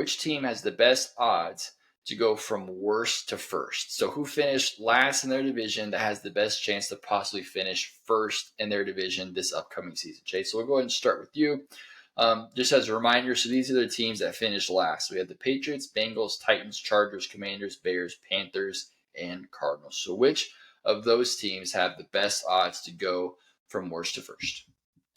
which team has the best odds to go from worst to first? So who finished last in their division that has the best chance to possibly finish first in their division this upcoming season, Chase? So we'll go ahead and start with you. Just as a reminder, so these are the teams that finished last. We have the Patriots, Bengals, Titans, Chargers, Commanders, Bears, Panthers, and Cardinals. So which of those teams have the best odds to go from worst to first?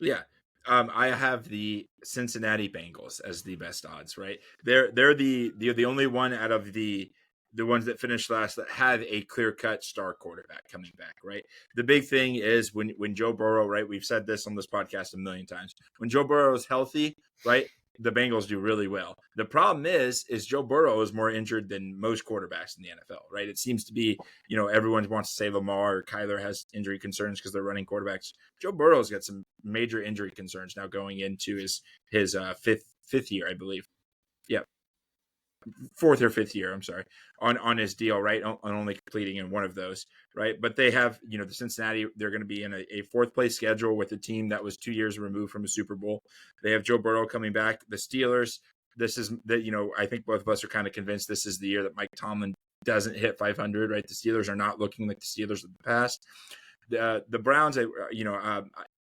Yeah. I have the Cincinnati Bengals as the best odds, right? They're the only one out of the ones that finished last that have a clear-cut star quarterback coming back, right? The big thing is when Joe Burrow, right? We've said this on this podcast a million times. When Joe Burrow is healthy, right? The Bengals do really well. The problem is Joe Burrow is more injured than most quarterbacks in the NFL, right? It seems to be, everyone wants to say Lamar or Kyler has injury concerns because they're running quarterbacks. Joe Burrow's got some major injury concerns now going into his fifth year, I believe. Yeah, fourth or fifth year. I'm sorry, on his deal, right? On only completing in one of those, right? But they have, the Cincinnati. They're going to be in a fourth place schedule with a team that was 2 years removed from a Super Bowl. They have Joe Burrow coming back. The Steelers. This is that I think both of us are kind of convinced this is the year that Mike Tomlin doesn't hit 500. Right? The Steelers are not looking like the Steelers of the past. The Browns,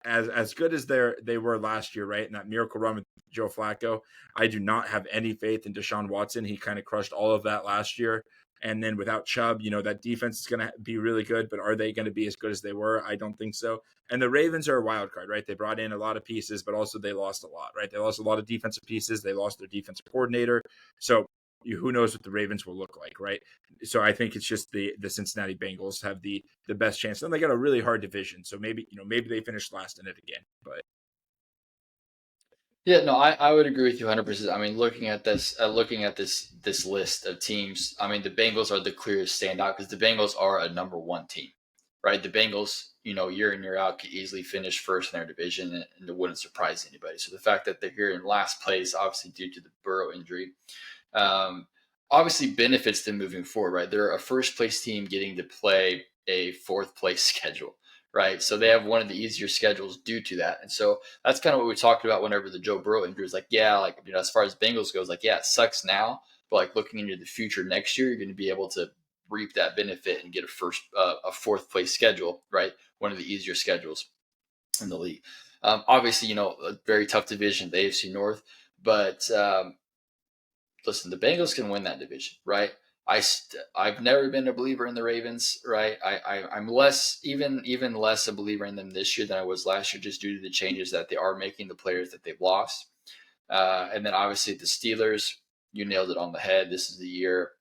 as good as they were last year, right? And that miracle run with Joe Flacco, I do not have any faith in Deshaun Watson. He kind of crushed all of that last year. And then without Chubb, that defense is going to be really good, but are they going to be as good as they were? I don't think so. And the Ravens are a wild card, right? They brought in a lot of pieces, but also they lost a lot, right? They lost a lot of defensive pieces. They lost their defensive coordinator. So who knows what the Ravens will look like, right? So I think it's just the Cincinnati Bengals have the best chance. And they got a really hard division, so maybe they finish last in it again. But Yeah, no, I would agree with you 100%. I mean, looking at this list of teams, I mean, the Bengals are the clearest standout because the Bengals are a number one team, right? The Bengals, year in year out, could easily finish first in their division, and it wouldn't surprise anybody. So the fact that they're here in last place, obviously due to the Burrow injury, um, obviously benefits them moving forward, right? They're a first place team getting to play a fourth place schedule, right? So they have one of the easier schedules due to that. And so that's kind of what we talked about whenever the Joe Burrow injury was like, yeah, like, as far as Bengals goes, like, yeah, it sucks now, but like looking into the future next year, you're going to be able to reap that benefit and get a fourth place schedule, right? One of the easier schedules in the league. Obviously, a very tough division, the AFC North, but listen, the Bengals can win that division, right? I've never been a believer in the Ravens, right? I'm less even less a believer in them this year than I was last year, just due to the changes that they are making, the players that they've lost, and then obviously the Steelers. You nailed it on the head. This is the year.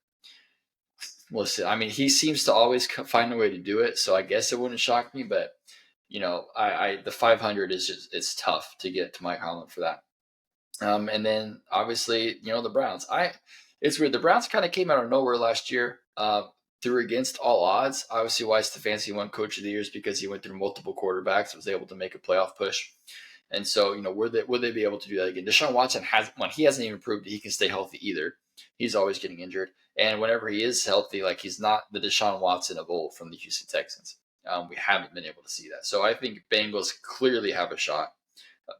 Listen, I mean, he seems to always find a way to do it, so I guess it wouldn't shock me. But I the 500 is just it's tough to get to Mike Holland for that. And then obviously, the Browns. It's weird. The Browns kind of came out of nowhere last year. Through against all odds. Obviously, why Stefanski won Coach of the Year is because he went through multiple quarterbacks, was able to make a playoff push. And so, would they be able to do that again? Deshaun Watson he hasn't even proved that he can stay healthy either. He's always getting injured. And whenever he is healthy, like he's not the Deshaun Watson of old from the Houston Texans. We haven't been able to see that. So I think Bengals clearly have a shot.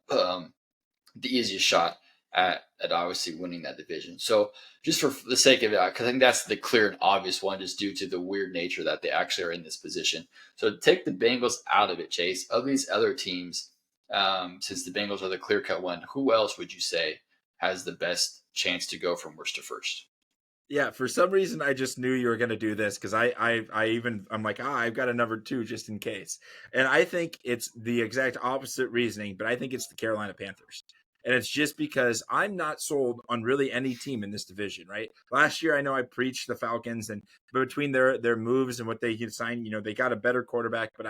Um, the easiest shot at obviously winning that division. So just for the sake of it, because I think that's the clear and obvious one, just due to the weird nature that they actually are in this position. So take the Bengals out of it, Chase. Of these other teams, since the Bengals are the clear cut one, who else would you say has the best chance to go from worst to first? yeah, for some reason I just knew you were going to do this because I'm like, I've got a number two just in case, and I think it's the exact opposite reasoning, but I think it's the Carolina Panthers. And it's just because I'm not sold on really any team in this division, right? Last year, I know I preached the Falcons, and between their moves and what they can sign, they got a better quarterback, but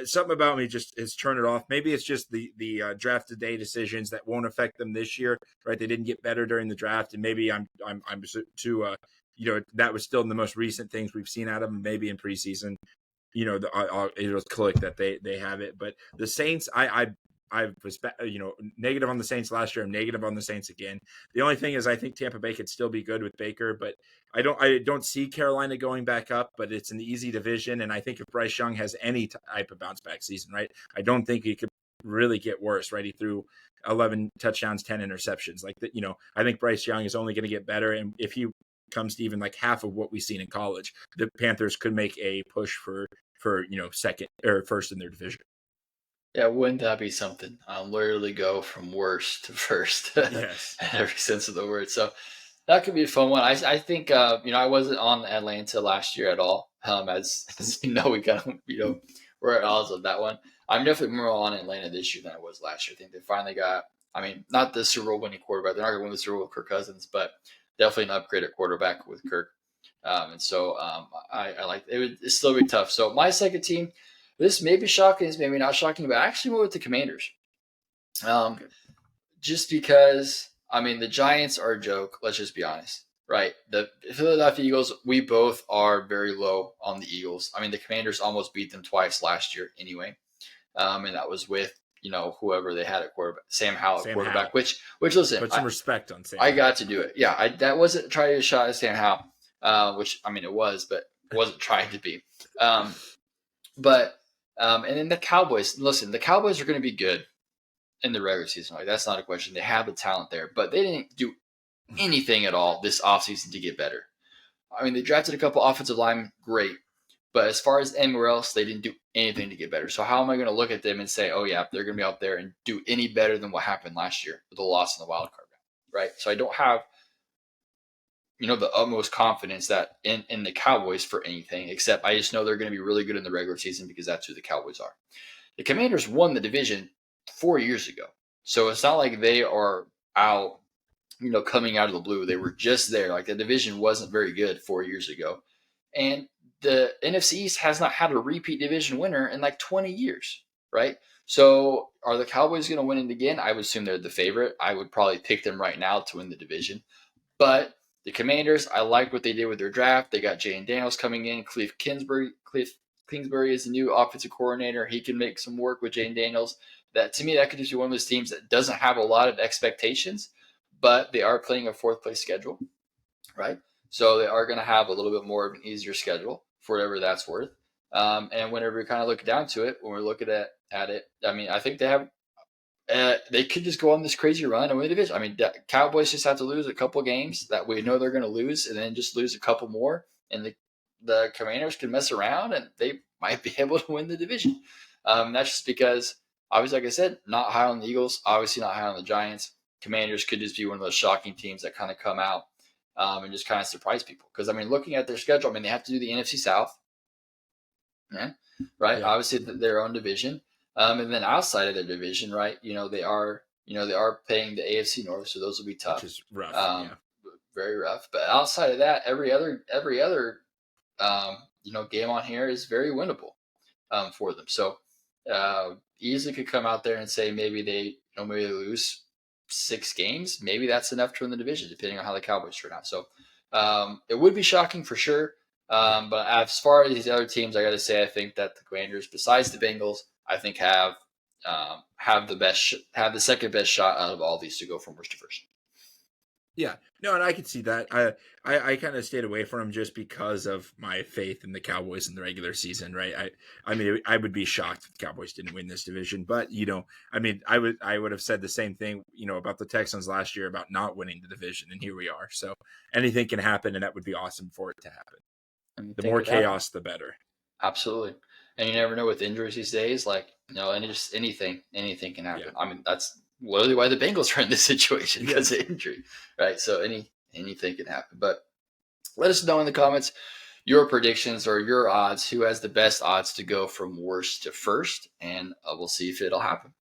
something about me just has turned it off. Maybe it's just the draft today decisions that won't affect them this year, right? They didn't get better during the draft, and maybe I'm too that was still in the most recent things we've seen out of them. Maybe in preseason, it'll click that they have it. But the Saints, I was negative on the Saints last year. I'm negative on the Saints again. The only thing is I think Tampa Bay could still be good with Baker, but I don't see Carolina going back up. But it's an easy division, and I think if Bryce Young has any type of bounce back season, right, I don't think he could really get worse, right? He threw 11 touchdowns, 10 interceptions. Like that, I think Bryce Young is only going to get better. And if he comes to even like half of what we've seen in college, the Panthers could make a push for second or first in their division. Yeah, wouldn't that be something? I'll literally go from worst to first Yes. in every sense of the word. So that could be a fun one. I think I wasn't on Atlanta last year at all. As you know, we kind of we're at odds with that one. I'm definitely more on Atlanta this year than I was last year. I think they finally got. I mean, not the Super Bowl winning quarterback. They're not going to win the Super Bowl with Kirk Cousins, but definitely an upgrade at quarterback with Kirk. And so I like it. It's still be tough. So my second team. This may be shocking. This may be not shocking, but I actually went with the Commanders. Um, just because I mean the Giants are a joke. Let's just be honest, right? The Philadelphia Eagles, we both are very low on the Eagles. I mean the Commanders almost beat them twice last year, anyway, and that was with whoever they had at quarterback, Sam Howell at quarterback. Howell. Which listen, put some respect on Sam. I got to do it. Yeah, that wasn't trying to shot at Sam Howell, which I mean it was, but it wasn't trying to be. And then the Cowboys. Listen, the Cowboys are going to be good in the regular season. Like that's not a question. They have the talent there, but they didn't do anything at all this offseason to get better. I mean, they drafted a couple offensive linemen, great, but as far as anywhere else, they didn't do anything to get better. So how am I going to look at them and say, oh yeah, they're going to be out there and do any better than what happened last year with the loss in the wild card round, right? So I don't have the utmost confidence that in the Cowboys for anything, except I just know they're going to be really good in the regular season because that's who the Cowboys are. The Commanders won the division 4 years ago. So it's not like they are out, coming out of the blue. They were just there. Like the division wasn't very good 4 years ago. And the NFC East has not had a repeat division winner in like 20 years, right? So are the Cowboys going to win it again? I would assume they're the favorite. I would probably pick them right now to win the division. But the Commanders, I like what they did with their draft. They got Jane Daniels coming in. Cliff Kingsbury is the new offensive coordinator. He can make some work with Jane Daniels. That to me, that could just be one of those teams that doesn't have a lot of expectations, but they are playing a fourth place schedule, right? So they are going to have a little bit more of an easier schedule for whatever that's worth. And whenever we kind of look down to it, when we're looking at it, I mean, I think they could just go on this crazy run and win the division. I mean, the Cowboys just have to lose a couple games that we know they're going to lose, and then just lose a couple more, and the Commanders can mess around, and they might be able to win the division. That's just because, obviously, like I said, not high on the Eagles, obviously not high on the Giants. Commanders could just be one of those shocking teams that kind of come out and just kind of surprise people. Because, I mean, looking at their schedule, I mean, they have to do the NFC South, right? Yeah. Obviously, their own division. And then outside of their division, right? They are playing the AFC North, so those will be tough. Which is rough, very rough. But outside of that, every other game on here is very winnable for them. So easily could come out there and say maybe they lose 6 games. Maybe that's enough to win the division, depending on how the Cowboys turn out. So it would be shocking for sure. But as far as these other teams, I got to say, I think that the Commanders, besides the Bengals, I think have the second best shot out of all these to go from worst to first. Yeah, no, and I could see that. I kind of stayed away from them just because of my faith in the Cowboys in the regular season, right? I mean, I would be shocked if the Cowboys didn't win this division, but I mean, I would have said the same thing, about the Texans last year about not winning the division, and here we are. So anything can happen, and that would be awesome for it to happen. The more chaos, the better. Absolutely. And you never know with injuries these days, like, and just anything can happen. Yeah. I mean, that's literally why the Bengals are in this situation, because of injury, right? So anything can happen. But let us know in the comments your predictions or your odds, who has the best odds to go from worst to first, and we'll see if it'll happen.